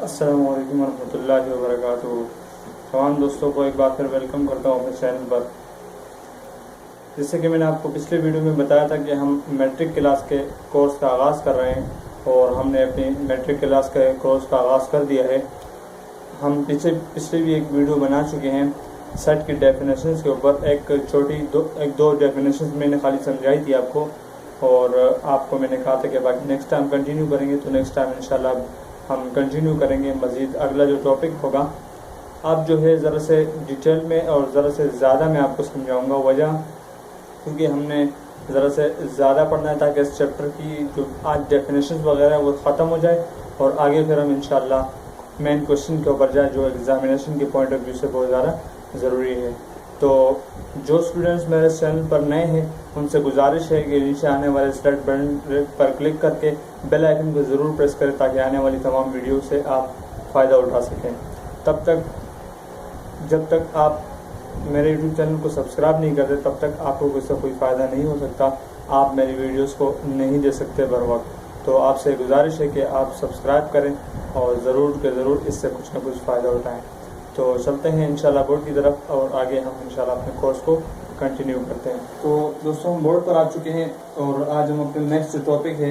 अस्सलामु अलैकुम वरहमतुल्लाहि वबरकातुहू। तमाम दोस्तों को एक बार फिर वेलकम करता हूँ अपने चैनल पर। जैसे कि मैंने आपको पिछले वीडियो में बताया था कि हम मैट्रिक क्लास के कोर्स का आगाज़ कर रहे हैं और हमने अपनी मैट्रिक क्लास के कोर्स का आगाज़ कर दिया है। हम पिछले भी एक वीडियो बना चुके हैं सेट की डेफिनेशंस के ऊपर। एक दो डेफिनेशंस मैंने खाली समझाई थी आपको, और आपको मैंने कहा था कि बाकी नेक्स्ट टाइम कंटिन्यू करेंगे, तो नेक्स्ट टाइम इंशाल्लाह हम कंटिन्यू करेंगे। मज़ीद अगला जो टॉपिक होगा आप जो है ज़रा से डिटेल में और ज़रा से ज़्यादा मैं आपको समझाऊंगा। वजह क्योंकि हमने ज़रा से ज़्यादा पढ़ना है ताकि इस चैप्टर की जो आज डेफिनेशन वगैरह वो ख़त्म हो जाए और आगे फिर हम इंशाल्लाह मेन क्वेश्चन के ऊपर जाए जो एग्ज़ामिनेशन के पॉइंट ऑफ व्यू से बहुत ज़्यादा ज़रूरी है। तो जो स्टूडेंट्स मेरे चैनल पर नए हैं उनसे गुजारिश है कि नीचे आने वाले स्टार्ट बटन पर क्लिक करके बेल आइकन को ज़रूर प्रेस करें ताकि आने वाली तमाम वीडियो से आप फ़ायदा उठा सकें। जब तक आप मेरे यूट्यूब चैनल को सब्सक्राइब नहीं करते तब तक आपको इससे कोई फ़ायदा नहीं हो सकता, आप मेरी वीडियोस को नहीं दे सकते बर वक्त। तो आपसे गुजारिश है कि आप सब्सक्राइब करें और ज़रूर के ज़रूर इससे कुछ ना कुछ फ़ायदा उठाएँ। तो चलते हैं इंशाल्लाह बोर्ड की तरफ और आगे हम इंशाल्लाह अपने कोर्स को कंटिन्यू करते हैं। तो दोस्तों हम बोर्ड पर आ चुके हैं और आज हम अपने नेक्स्ट टॉपिक है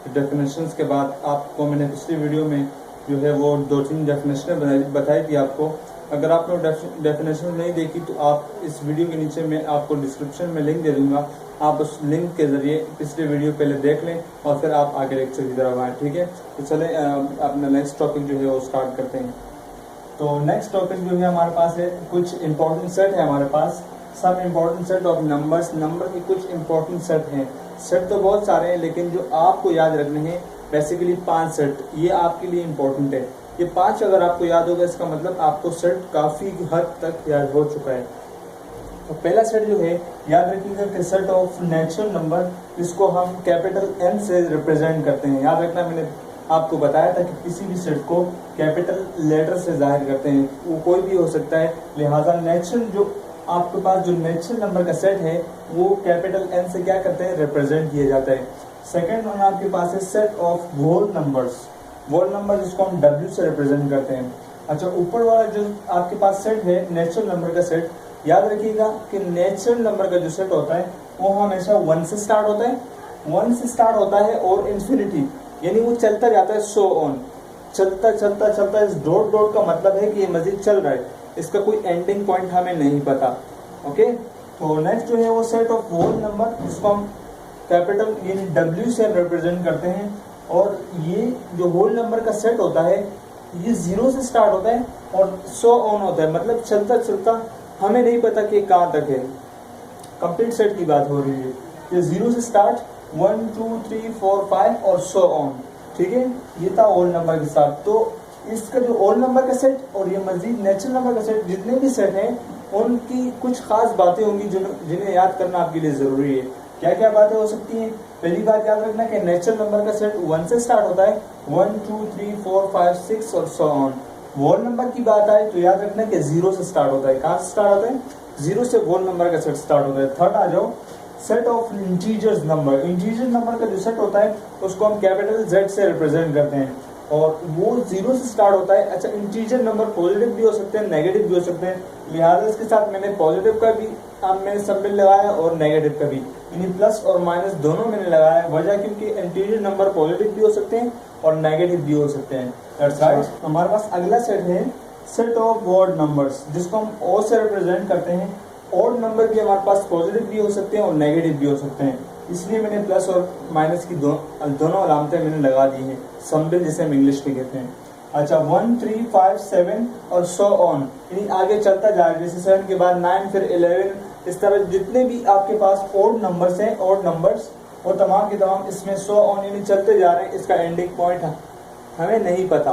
डेफिनेशंस के बाद आपको मैंने पिछली वीडियो में जो है वो 2-3 डेफिनेशन बताई थी आपको। अगर आप लोग डेफिनेशन नहीं देखी तो आप इस वीडियो के नीचे मैं आपको डिस्क्रिप्शन में लिंक दे दूँगा, आप उस लिंक के ज़रिए पिछले वीडियो पहले देख लें और फिर आप आगे लेक्चर की तरफ आएँ। ठीक है, तो चलें अपना नेक्स्ट टॉपिक जो है वो स्टार्ट करते हैं। तो नेक्स्ट टॉपिक जो है हमारे पास है कुछ इंपॉर्टेंट सेट है हमारे पास, सब important set of numbers. Number के कुछ इंपॉर्टेंट सेट हैं। सेट तो बहुत सारे हैं लेकिन जो आपको याद रखने हैं बेसिकली 5 सेट, ये आपके लिए इम्पोर्टेंट है। ये 5 अगर आपको याद होगा इसका मतलब आपको सेट काफ़ी हद तक याद हो चुका है। तो पहला सेट जो है याद रखिएगा कि सेट ऑफ नेचुरल नंबर, जिसको हम कैपिटल N से रिप्रेजेंट करते हैं। याद रखना मैंने आपको बताया था कि किसी भी सेट को कैपिटल लेटर से जाहिर करते हैं, वो कोई भी हो सकता है। लिहाजा नेचुरल जो आपके पास जो नेचुरल नंबर का सेट है वो कैपिटल N से क्या करते हैं, रिप्रेजेंट किया जाता है। सेकेंड वन आपके पास है set of whole numbers, whole number जिसको हम W से रिप्रेजेंट करते हैं। अच्छा, ऊपर वाला जो आपके पास सेट है नेचुरल नंबर का सेट, याद रखिएगा कि नेचुरल नंबर का जो सेट होता है वो हमेशा 1 से स्टार्ट होता है, 1 से स्टार्ट होता है और इन्फिनिटी यानी वो चलता जाता है, सो ऑन, चलता चलता चलता। इस डॉट डॉट का मतलब है कि ये मजीद चल रहा है, इसका कोई एंडिंग पॉइंट हमें नहीं पता। ओके, तो नेक्स्ट जो है वो सेट ऑफ होल नंबर जिसको हम कैपिटल यानी W से रिप्रेजेंट करते हैं। और ये जो होल नंबर का सेट होता है ये 0 से स्टार्ट होता है और सो ऑन होता है, मतलब चलता चलता हमें नहीं पता कि कहाँ तक है। कंप्लीट सेट की बात हो रही है, ये 0 से स्टार्ट 1 2 3 4 5 और सो ऑन। ठीक है, ये था होल नंबर के साथ। तो इसका जो होल नंबर का सेट और ये मजीद नेचुरल नंबर का सेट, जितने भी सेट हैं उनकी कुछ खास बातें होंगी जिन्हें याद करना आपके लिए ज़रूरी है। क्या क्या बातें हो सकती हैं? पहली बात याद रखना कि नेचुरल नंबर का सेट 1 से स्टार्ट होता है, 1 2 3 4 5 6 और सो ऑन। होल नंबर की बात आए तो याद रखना कि 0 से स्टार्ट होता है। कहाँ से स्टार्ट होता है? 0 से होल नंबर का सेट स्टार्ट होता है। थर्ड आ जाओ, set of integers number. Integer number का जो सेट होता है उसको हम कैपिटल Z से रिप्रेजेंट करते हैं और वो 0 से स्टार्ट होता है। अच्छा, इंटीजर नंबर पॉजिटिव भी हो सकते हैं, नेगेटिव भी हो सकते हैं, लिहाजा इसके साथ मैंने पॉजिटिव का भी मैंने सिंबल लगाया और नेगेटिव का भी, यानी प्लस और माइनस दोनों मैंने लगाया। वजह क्योंकि इंटीजर नंबर पॉजिटिव भी हो सकते हैं और नेगेटिव भी हो सकते हैं। That's right. हमारे पास अगला सेट है सेट ऑफ ऑड नंबर्स, जिसको हम O से रिप्रेजेंट करते हैं। ऑड नंबर भी हमारे पास पॉजिटिव भी हो सकते हैं और नेगेटिव भी हो सकते हैं, इसलिए मैंने प्लस और माइनस की दोनों अलामतें मैंने लगा दी हैं, सिंबल जिसे हम इंग्लिश में कहते हैं। अच्छा, 1 3 5 7 और सो ऑन, यानी आगे चलता जा रहा है, जैसे 7 के बाद 9 फिर 11, इस तरह जितने भी आपके पास ऑड नंबर्स हैं, ऑड नंबर्स और तमाम के तमाम इसमें सो ऑन यानी चलते जा रहे हैं। इसका एंडिंग पॉइंट हमें नहीं पता।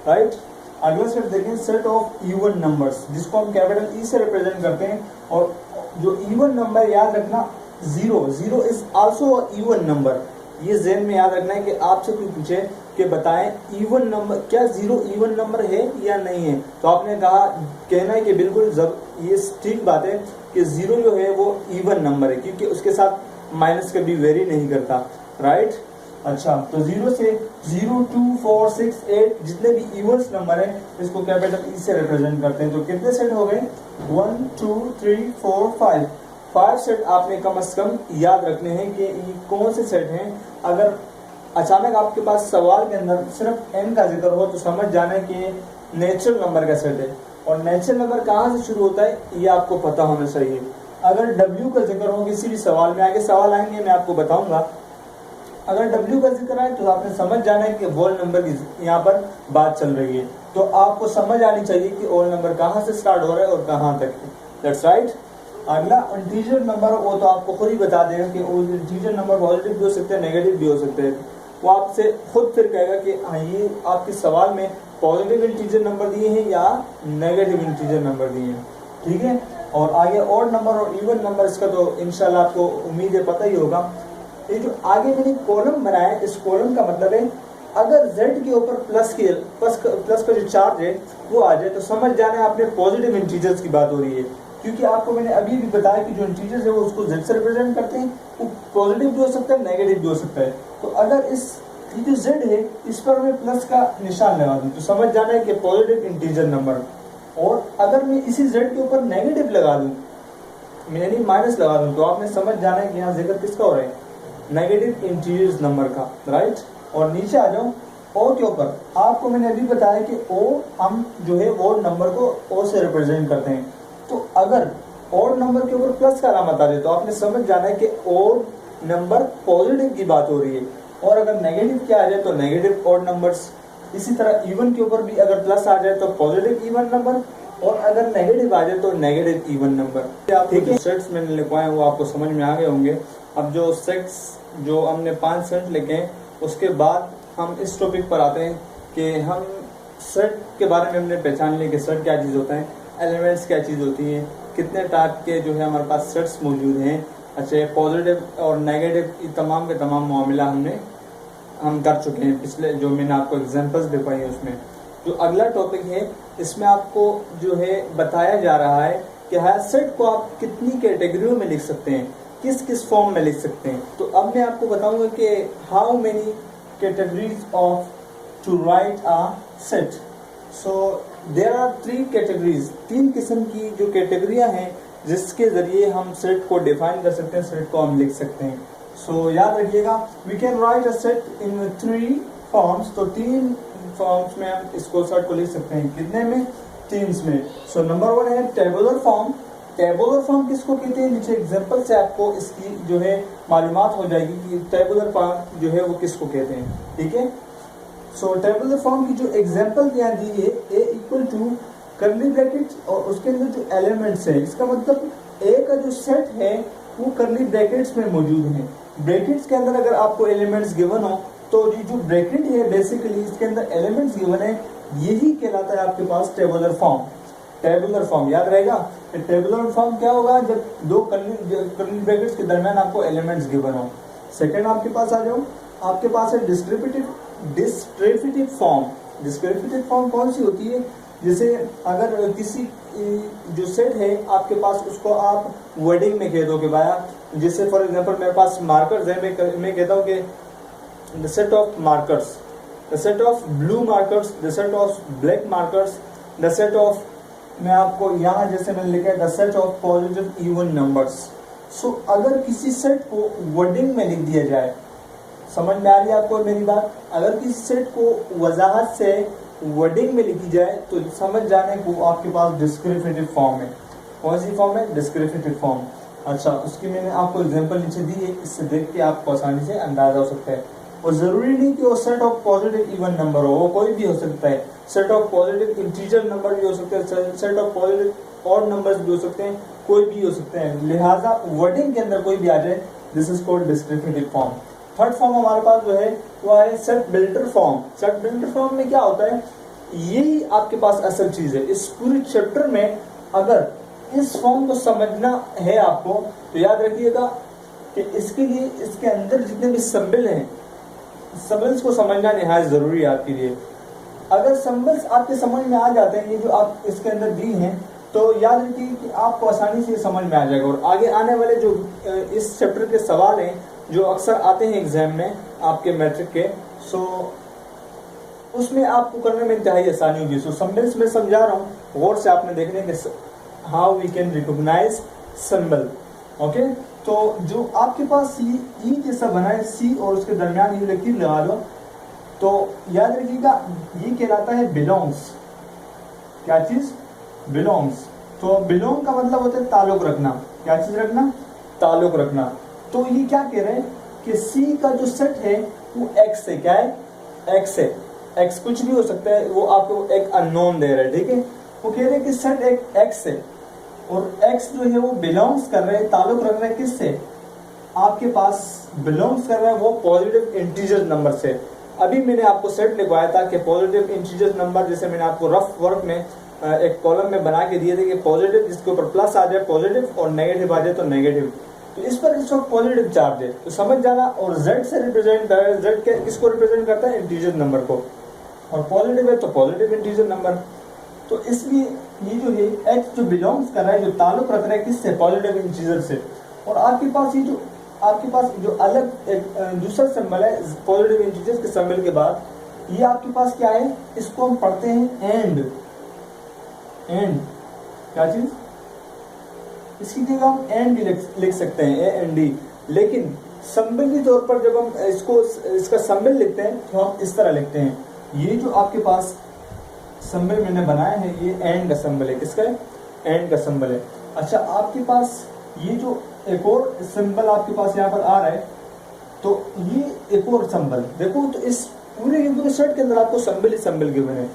राइट, अगला सेट देखें, सेट ऑफ इवन नंबर्स, जिसको हम कैपिटल E से रिप्रेजेंट करते हैं। और जो इवन नंबर याद रखना, 0 इज आल्सो इवन नंबर, ये ज़हन में याद रखना है कि आपसे कोई पूछे कि बताएं इवन नंबर, क्या 0 इवन नंबर है या नहीं है, तो आपने कहना है कि बिल्कुल ये ठीक बात है कि 0 जो है वो इवन नंबर है क्योंकि उसके साथ माइनस कभी वेरी नहीं करता। राइट, अच्छा, तो 0 से 0, 2, 4, 6, 8 जितने भी इवन्स नंबर हैं इसको कैपिटल ई से रिप्रेजेंट करते हैं। तो कितने सेट हो गए? 1, 2, 3, 4, 5 सेट आपने कम से कम याद रखने हैं कि ये कौन से सेट हैं। अगर अचानक आपके पास सवाल के अंदर सिर्फ n का जिक्र हो तो समझ जाना है कि नेचुरल नंबर का सेट है, और नेचुरल नंबर कहाँ से शुरू होता है ये आपको पता होना चाहिए। अगर w का जिक्र हो किसी भी सवाल में, आगे सवाल आएंगे मैं आपको बताऊंगा, अगर w का जिक्र आए तो आपने समझ जाना है कि होल नंबर की यहाँ पर बात चल रही है। तो आपको समझ आनी चाहिए कि होल नंबर कहाँ से स्टार्ट हो रहा है और कहाँ तक है। That's right. अगला इंटीजर नंबर, वो तो आपको खुद ही बता देगा कि इंटीजर नंबर पॉजिटिव भी हो सकते हैं, नेगेटिव भी हो सकते हैं। वो आपसे खुद फिर कहेगा कि हाँ ये आपके सवाल में पॉजिटिव इंटीजर नंबर दिए हैं या नेगेटिव इंटीजर नंबर दिए हैं, ठीक है। और आगे ऑड नंबर और इवन नंबर, इसका तो इंशाल्लाह आपको उम्मीद है पता ही होगा। ये जो आगे मैंने कॉलम बनाया है, इस कॉलम का मतलब है अगर z के ऊपर प्लस का जो चार्ज है वो आ जाए तो समझ जाना है आपने पॉजिटिव इंटीजर्स की बात हो रही है, क्योंकि आपको मैंने अभी भी बताया कि जो इंटीजर्स है वो उसको z से रिप्रेजेंट करते हैं। वो पॉजिटिव भी हो सकता है, नेगेटिव भी हो सकता है। तो अगर इस जो z है इस पर मैं प्लस का निशान लगा दूं तो समझ जाना है कि पॉजिटिव इंटीजर नंबर। और अगर मैं इसी z के ऊपर नेगेटिव लगा दूं, यानी माइनस लगा दूं, तो आपने समझ जाना है कि यहाँ जिक्र किसका हो रहा है? नेगेटिव इंटीजर्स नंबर का, राइट। और नीचे आ जाओ ओ के ऊपर, आपको मैंने अभी बताया कि ओ हम जो है ओड नंबर को ओ से रिप्रेजेंट करते हैं। तो अगर ओड नंबर के ऊपर प्लस का अलामत आ जाए तो आपने समझ जाना है कि ओड नंबर पॉजिटिव की बात हो रही है, और अगर नेगेटिव क्या आ जाए तो नेगेटिव ओड नंबर्स। इसी तरह इवन के ऊपर भी अगर प्लस आ जाए तो पॉजिटिव इवन नंबर, और अगर नेगेटिव आ जाए तो नेगेटिव इवन नंबर। ठीक है, सेट्स मैंने लिखवाए हैं वो आपको समझ में आ गए होंगे। अब जो सेट्स जो हमने 5 सेट लिखे हैं उसके बाद हम इस टॉपिक पर आते हैं कि हम सेट के बारे में हमने पहचान लिया कि सेट क्या चीज़ होता है, एलिमेंट्स क्या चीज़ होती हैं, कितने टाइप के जो है हमारे पास सेट्स मौजूद हैं। अच्छा, पॉजिटिव और नेगेटिव तमाम के तमाम मामला हम कर चुके हैं पिछले जो मैंने आपको एग्जांपल्स दिखाई है उसमें। जो अगला टॉपिक है इसमें आपको जो है बताया जा रहा है कि हर सेट को आप कितनी कैटेगरियों में लिख सकते हैं, किस किस फॉर्म में लिख सकते हैं। तो अब मैं आपको बताऊंगा कि how many categories of to write a set. So there are 3 categories, 3 किस्म की जो कैटेगरियां हैं जिसके जरिए हम सेट को डिफाइन कर सकते हैं, सेट को हम लिख सकते हैं। सो याद रखिएगा, we can write a set in 3 forms. तो 3 फॉर्म्स में हम इसको सेट को लिख सकते हैं। कितने में? 3 में। सो नंबर 1 है टेबुलर फॉर्म। टेबुलर फॉर्म किसको कहते हैं? नीचे एग्जांपल से आपको इसकी जो है मालूमात हो जाएगी कि टेबुलर फॉर्म जो है वो किसको कहते हैं, ठीक है। सो टेबुलर फॉर्म की जो एग्जांपल यहाँ दी है a equal to curly brackets और उसके अंदर जो एलिमेंट्स है, इसका मतलब a का जो सेट है वो कर्ली ब्रैकेट्स में मौजूद है। ब्रैकेट्स के अंदर अगर आपको एलिमेंट्स गिवन हो तो ये जो ब्रैकेट है बेसिकली इसके अंदर एलिमेंट्स गिवन है, यही कहलाता है आपके पास टेबुलर फॉर्म। टेबुलर फॉर्म याद रहेगा। टेबुलर फॉर्म क्या होगा? जब 2 कर्ली ब्रैकेट्स के दरमियान आपको एलिमेंट्स गिवन हो। सेकंड आपके पास आ जाओ, आपके पास है डिस्क्रिप्टिव फॉर्म। डिस्क्रिप्टिव फॉर्म कौन सी होती है? जैसे अगर किसी जो सेट है आपके पास उसको आप वर्डिंग में कह दो कि भाई, जैसे फॉर एग्जांपल मेरे पास मार्कर्स है, मैं कहता हूँ कि the set of markers, the set of blue markers, the set of black markers, the set of, मैं आपको यहाँ जैसे मैंने लिखा है the set of positive even numbers. So अगर किसी सेट को वर्डिंग में लिख दिया जाए, समझ में आ रही है आपको मेरी बात? अगर किसी सेट को वजाहत से वर्डिंग में लिखी जाए तो समझ जाने को आपके पास डिस्क्रिप्टिव फॉर्म है। कौन सी फॉर्म है? Descriptive form. अच्छा, उसकी मैंने आपको एग्जांपल नीचे दी है, इससे देख के आपको आसानी से अंदाजा हो सकता है। और ज़रूरी नहीं कि वो set of positive even number हो, वो कोई भी हो सकता है। Set of positive integer number भी हो सकते हैं, set of positive odd numbers भी हो सकते हैं, कोई भी हो सकते हैं। लिहाजा वर्डिंग के अंदर कोई भी आ जाए, this is called descriptive form. Third form हमारे पास जो है वो है set builder form. Set builder form में क्या होता है? यही आपके पास असल चीज़ है। इस पूरे चैप्टर में अगर इस फॉर्म को समझना है आपको तो याद रखिएगा कि इसके लिए इसके अंदर जितने भी सिंबल हैं, सिंबल्स को समझना निहायत ज़रूरी है आपके लिए। अगर सिंबल्स आपके समझ में आ जाते हैं, ये जो आप इसके अंदर दी हैं, तो याद रखिए कि आपको आसानी से समझ में आ जाएगा। और आगे आने वाले जो इस चैप्टर के सवाल हैं जो अक्सर आते हैं एग्जाम में, आपके मैट्रिक के। सो उसमें आपको करने में इंतहाई आसानी होगी। सो सिंबल्स में समझा रहा हूँ, गौर से आपने देखने के how we can recognise symbol. Okay, तो जो आपके पास ई जैसा बना है, सी और उसके दरमियान ये लकीर लगा दो, तो याद रखिएगा ये कहलाता है बिलोंग्स। क्या चीज? बिलोंग्स। तो बिलोंग का मतलब होता है ताल्लुक रखना। क्या चीज रखना? ताल्लुक रखना। तो ये क्या कह रहे हैं कि सी का जो सेट है वो एक्स है। क्या है? एक्स है। एक्स कुछ भी हो सकता है, वो आपको एक अननोन दे रहा है, ठीक है। वो कह रहे हैं कि सेट एक एक्स है और एक्स जो है वो बिलोंग्स कर रहे हैं, ताल्लुक रख रहे हैं किससे? आपके पास बिलोंग्स कर रहा है वो पॉजिटिव इंटीजर नंबर से। अभी मैंने आपको सेट लिखवाया था कि पॉजिटिव इंटीजर नंबर, जैसे मैंने आपको रफ वर्क में एक कॉलम में बना के दिए थे कि पॉजिटिव, इसके ऊपर प्लस आ जाए पॉजिटिव और नेगेटिव आ जाए तो नेगेटिव, तो इस पर इस वक्त पॉजिटिव चार्ज है, तो समझ जाना। और जेड से रिप्रेजेंट कर रहा है, जेड किसको रिप्रेजेंट करता है? इंटीजर नंबर को, और पॉजिटिव है तो पॉजिटिव इंटीजर नंबर। तो इसलिए ये जो है एक्स जो बिलोंग्स कर रहा है, जो ताल्लुक रख रहा है किससे? पॉजिटिव इंटीजर से। और आपके पास ये जो अलग एक दूसरा सिंबल है पॉजिटिव इंटीजर्स के सिंबल के बाद, ये आपके पास क्या है? इसको हम पढ़ते हैं एंड। क्या चीज? इसकी जगह हम एंड भी लिख सकते हैं, A-N-D। लेकिन सिंबल के तौर पर जब हम इसका सिंबल लिखते हैं तो हम इस तरह लिखते हैं। ये जो आपके पास सिंबल मैंने बनाया है ये एंड का सिंबल है। किसका है? एंड का सिंबल है। अच्छा, आपके पास ये जो एक और सिंबल आपके पास यहाँ पर आ रहा है, तो ये एक और सिंबल देखो, तो इस पूरे सेट के अंदर आपको सिंबल ही सिंबल गिवन है।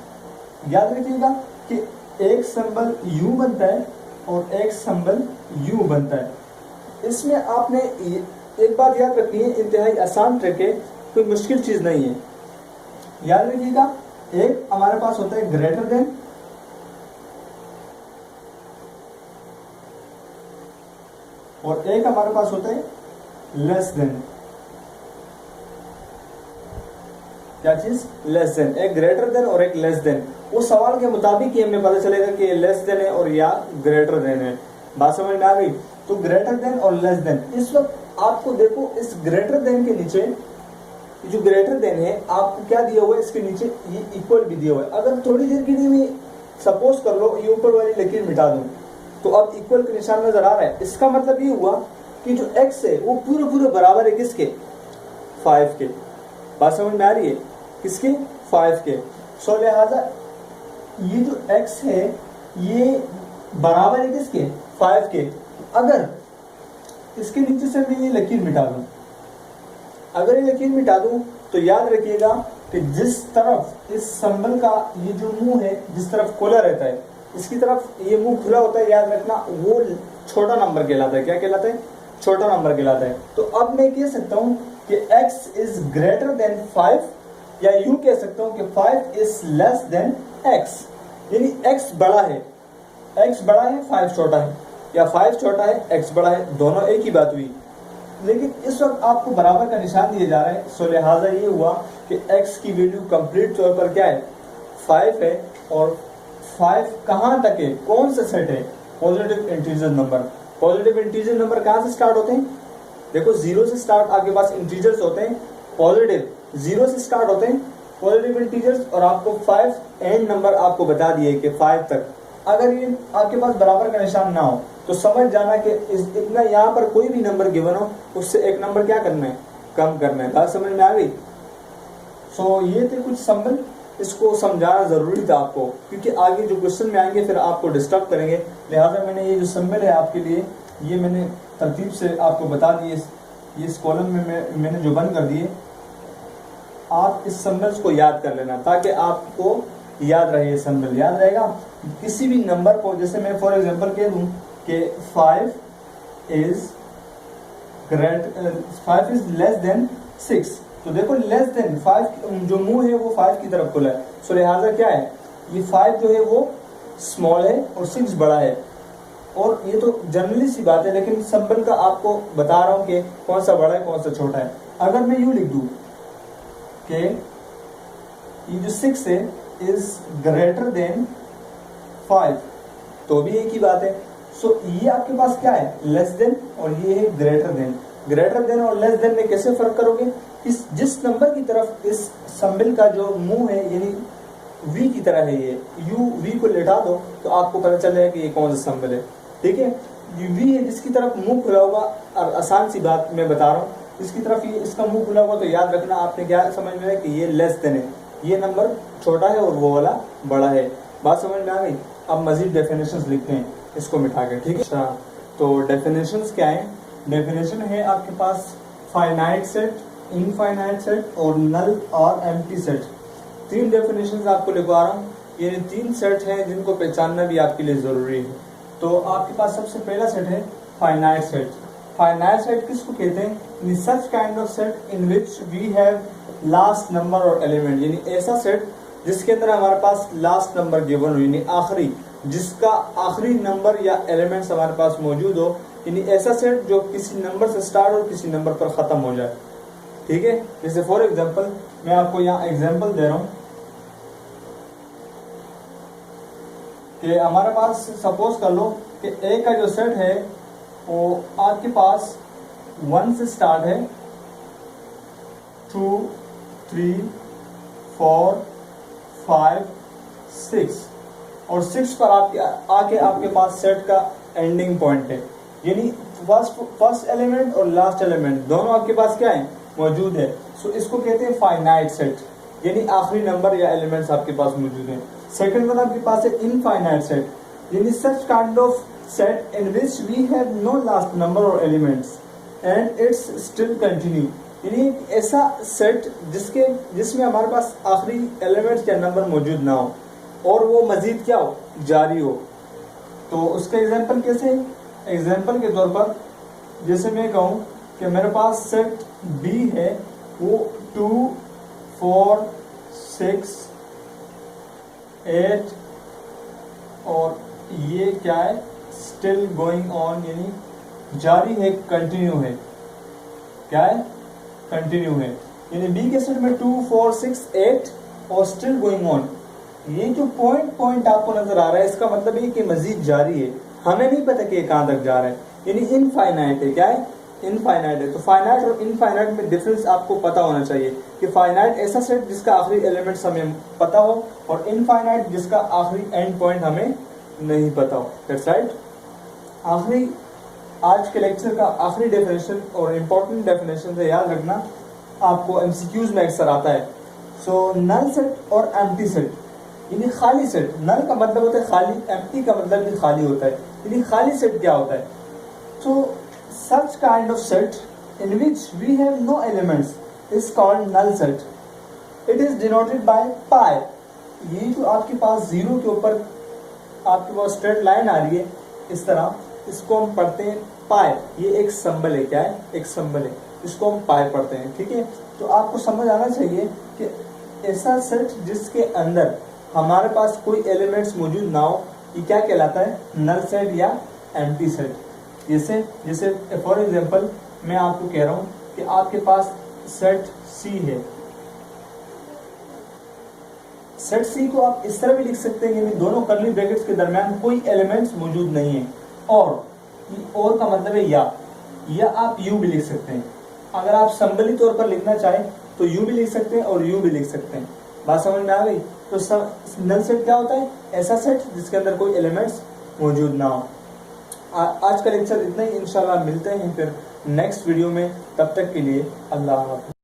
याद रखिएगा कि एक सिंबल यू बनता है और एक सिंबल यू बनता है। इसमें आपने एक बात याद रखनी है, इंतहाई आसान ट्रिक है, कोई मुश्किल चीज नहीं है। याद रखिएगा, एक हमारे पास होता है ग्रेटर देन, और एक हमारे पास होता है लेस देन। क्या चीज? Less than. एक ग्रेटर देन और एक लेस देन। वो सवाल के मुताबिक ही हमें पता चलेगा कि लेस देन है और या ग्रेटर देन है। बात समझ में आ गई? तो ग्रेटर देन और लेस देन, इस वक्त आपको देखो इस ग्रेटर देन के नीचे, जो ग्रेटर देन है आपको क्या दिया हुआ है? इसके नीचे ये इक्वल भी दिया हुआ है। अगर थोड़ी देर के लिए मैं सपोज कर लो ये ऊपर वाली लकीर मिटा दूं, तो अब इक्वल का निशान नजर आ रहा है। इसका मतलब ये हुआ कि जो x है वो पूरे बराबर है किसके? 5 के। बात समझ में आ रही है? किसके? 5 के। सो लिहाजा ये जो x है ये बराबर है किसके? 5 के। अगर इसके नीचे से मैं ये लकीर मिटा दूं, अगर ये लकीर मिटा दूं तो याद रखिएगा कि जिस तरफ इस सिंबल का ये जो मुंह है, जिस तरफ खुला रहता है, इसकी तरफ ये मुंह खुला होता है, याद रखना वो छोटा नंबर कहलाता है। क्या कहलाता है? छोटा नंबर कहलाता है। तो अब मैं कह सकता हूं कि x इज ग्रेटर देन 5, या यूं कह सकता हूं कि 5 इज लेस देन x, यानी x बड़ा है, x बड़ा है 5 छोटा है, या 5 छोटा है x बड़ा है, दोनों एक ही बात हुई। लेकिन इस वक्त आपको बराबर का निशान दिया जा रहा है, सो लिहाजा ये हुआ कि x की वैल्यू कंप्लीट तौर पर क्या है? 5 है। और 5 कहाँ तक है? कौन सा सेट है? Positive integer number. Positive integer number कहाँ से स्टार्ट होते हैं? देखो 0 से स्टार्ट आपके पास इंटीजर्स होते हैं, पॉजिटिव 0 से स्टार्ट होते हैं पॉजिटिव इंटीजर्स, और आपको 5 एंड नंबर आपको बता दिए कि 5 तक। अगर ये आपके पास बराबर का निशान ना हो तो समझ जाना कि इतना यहाँ पर कोई भी नंबर गिवन हो उससे एक नंबर क्या करना है? कम करना है। बात समझ में आ गई? सो ये थे कुछ सिंबल, इसको समझाना जरूरी था आपको, क्योंकि आगे जो क्वेश्चन में आएंगे फिर आपको डिस्टर्ब करेंगे। लिहाजा मैंने ये जो सिंबल है आपके लिए ये मैंने तरतीब से आपको बता दिए। ये इस कॉलम में मैंने जो बंद कर दिए, आप इस सिंबल्स को याद कर लेना ताकि आपको याद रहे। ये सिंबल याद रहेगा। किसी भी नंबर को, जैसे मैं फॉर एग्जांपल कह दूं कि 5 इज लेस देन 6, तो देखो लेस देन 5 जो मुंह है वो 5 की तरफ खुला है, सो लिहाजा क्या है? ये 5 जो है वो स्मॉल है और 6 बड़ा है। और ये तो जनरली सी बात है, लेकिन सिंबल का आपको बता रहा हूँ कि कौन सा बड़ा है कौन सा छोटा है। अगर मैं यूं लिख दूं कि ये जो 6 है इज ग्रेटर देन 5, तो भी एक ही बात है। सो ये आपके पास क्या है? लेस देन, और ये है ग्रेटर देन। ग्रेटर देन और लेस देन में कैसे फर्क करोगे? इस जिस नंबर की तरफ इस सिंबल का जो मुंह है यानी वी की तरह है, ये यू वी को लेटा दो तो आपको पता चलेगा कि ये कौन सा सिंबल है। ठीक है, ये वी है जिसकी तरफ मुंह खुला होगा, और आसान सी बात मैं बता रहा हूँ, इसकी तरफ ये इसका मुंह खुला होगा तो याद रखना आपने क्या समझ में आया कि ये लेस देन है, ये नंबर छोटा है और वो वाला बड़ा है। बात समझ में आ गई। अब मजीद डेफिनेशंस लिखते हैं इसको मिटा के। ठीक है, अच्छा तो डेफिनेशंस क्या है? डेफिनेशन है आपके पास फाइनाइट सेट, इनफाइनाइट सेट और नल और एम्प्टी सेट। तीन डेफिनेशंस आपको लिखवा रहा हूँ, ये तीन सेट हैं जिनको पहचानना भी आपके लिए ज़रूरी है। तो आपके पास सबसे पहला सेट है फाइनाइट सेट। फाइनाइट सेट किसको कहते हैं? Such kind of set in which we have last number और एलिमेंट, यानी ऐसा सेट जिसके अंदर हमारे पास लास्ट नंबर गिवन हो, यानी आखिरी, जिसका आखिरी नंबर या एलिमेंट्स हमारे पास मौजूद हो, यानी ऐसा सेट जो किसी नंबर से स्टार्ट और किसी नंबर पर ख़त्म हो जाए। ठीक है, जैसे फॉर एग्जांपल मैं आपको यहाँ एग्जांपल दे रहा हूँ कि हमारे पास सपोज कर लो कि ए का जो सेट है वो आपके पास 1 से स्टार्ट है, 2 3 4 5 6 और 6 पर आके आपके पास सेट का एंडिंग पॉइंट है, यानी फर्स्ट एलिमेंट और लास्ट एलिमेंट दोनों आपके पास क्या है? मौजूद है। सो इसको कहते हैं फाइनाइट सेट, यानी आखिरी नंबर या एलिमेंट्स आपके पास मौजूद हैं। सेकंड वन आपके पास है इनफाइनाइट सेट, यानी such kind of set in which we have no last number और elements and it's still continue, यानी ऐसा सेट जिसमें हमारे पास आखिरी एलिमेंट्स या नंबर मौजूद ना हो और वो मजीद क्या हो? जारी हो। तो उसका एग्जांपल कैसे है? एग्जांपल के तौर पर जैसे मैं कहूँ कि मेरे पास सेट बी है, वो 2 4 6 8 और ये क्या है? स्टिल गोइंग ऑन, यानी जारी है, कंटिन्यू है। क्या है? कंटिन्यू है, यानी बी के सेट में 2 4 6 8 और स्टिल गोइंग ऑन। ये जो पॉइंट आपको नजर आ रहा है इसका मतलब ये कि मजीद जारी है, हमें नहीं पता कि ये कहाँ तक जा रहा है, यानी इनफाइनाइट है। क्या है? इनफाइनाइट है। तो फाइनाइट और इनफाइनाइट में डिफरेंस आपको पता होना चाहिए कि फाइनाइट ऐसा सेट जिसका आखिरी एलिमेंट्स हमें पता हो और इनफाइनाइट जिसका आखिरी एंड पॉइंट हमें नहीं पता हो। That's right. आखिरी आज के लेक्चर का आखिरी डेफिनेशन और इम्पोर्टेंट डेफिनेशन है, याद रखना, आपको एमसीक्यूज में अक्सर आता है। सो नल सेट और एम्प्टी सेट, यानी खाली सेट। नल का मतलब होता है खाली, एम्प्टी का मतलब भी खाली होता है, यानी खाली सेट क्या होता है? तो such kind of set in which we have no elements is called null set. It is denoted by pi. ये जो आपके पास जीरो के ऊपर आपके पास स्ट्रेट लाइन आ रही है इस तरह, इसको हम पढ़ते हैं पाई। ये एक सिंबल है। क्या है? एक सिंबल है, इसको हम पाई पढ़ते हैं। ठीक है, तो आपको समझ आना चाहिए कि ऐसा सेट जिसके अंदर हमारे पास कोई एलिमेंट्स मौजूद ना हो, ये क्या कहलाता है? नल सेट या एम्प्टी सेट। जैसे फॉर एग्जांपल मैं आपको कह रहा हूँ कि आपके पास सेट सी है। सेट सी को आप इस तरह भी लिख सकते हैं, यानी दोनों कर्ली ब्रैकेट्स के दरमियान कोई एलिमेंट्स मौजूद नहीं है, और का मतलब है या आप यू भी लिख सकते हैं। अगर आप संबली तौर पर लिखना चाहें तो यू भी लिख सकते हैं और यू भी लिख सकते हैं। बात समझ में आ गई? तो नल सेट क्या होता है? ऐसा सेट जिसके अंदर कोई एलिमेंट्स मौजूद ना हो। आज का लेक्चर इतना ही। इंशाल्लाह मिलते हैं फिर नेक्स्ट वीडियो में, तब तक के लिए अल्लाह हाफ़िज़।